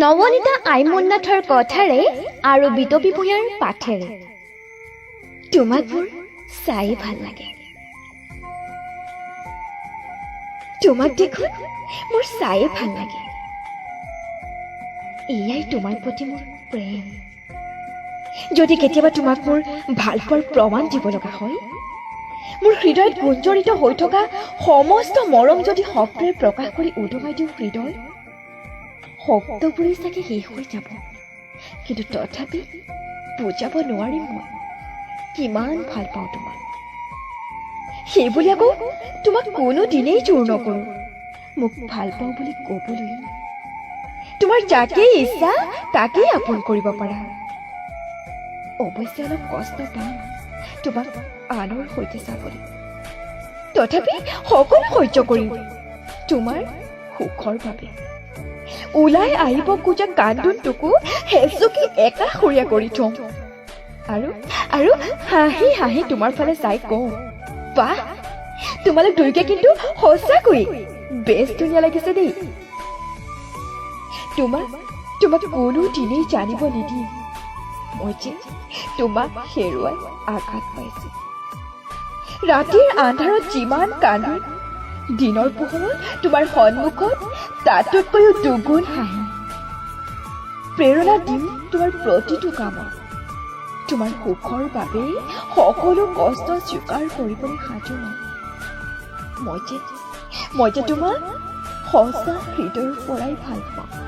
নৱনীতা আইমুন্নাথৰ কথাৰে আৰু বিতপী ভূঞাৰ পাঠেৰে। তোমাক মোৰ চাই ভাল লাগে, তোমাক দেখোন মোৰ চাই ভাল লাগে। এয়াই তোমাৰ প্ৰতি মোৰ প্ৰেম। যদি কেতিয়াবা তোমাক মোৰ ভাল পোৱাৰ প্ৰমাণ দিব লগা হয়, মোৰ হৃদয়ত গুঞ্জৰিত হৈ থকা সমস্ত মৰম যদি শব্দৰে প্ৰকাশ কৰি উদঙাই দিওঁ হৃদয়, শব্দবোৰে চাগে শেষ হৈ যাব, কিন্তু তথাপি বুজাব নোৱাৰিম মই কিমান ভাল পাওঁ তোমাক। সেইবুলি আকৌ তোমাক কোনো দিনেই জোৰ নকৰো মোক ভাল পাওঁ বুলি কবলৈ। তোমাৰ যাকেই ইচ্ছা তাকেই আপোন কৰিব পাৰা। অৱশ্যে অলপ কষ্ট পাম তোমাক আনৰ সৈতে চাবলৈ, তথাপি সকলো সহ্য কৰিম তোমাৰ সুখৰ বাবে। ওলাই আহিব খোজা কান্দোনটোকো হেঁচুকি একাষৰীয়া কৰি থওঁ আৰু আৰু হাঁহি হাঁহি তোমাৰ ফালে চাই কওঁ, বাহ, তোমালোক দুয়োকে কিন্তু সঁচাকৈ বেছ ধুনীয়া লাগিছে দেই। তোমাক কোনো দিনেই জানিব নিদিম মই যে তোমাক হেৰুৱাই আঘাত পাইছো। ৰাতিৰ আন্ধাৰত যিমান কান্দো, দিনৰ পোহৰত তোমাৰ সন্মুখত তাতোতকৈও দুগুণ হাঁহি। প্ৰেৰণা দিম তোমাৰ প্ৰতিটো কামত, তোমাৰ সুখৰ বাবে সকলো কষ্ট স্বীকাৰ কৰিবলৈ সাজু। মই যে তোমাক সঁচা হৃদয়ৰ পৰাই ভাল পাওঁ।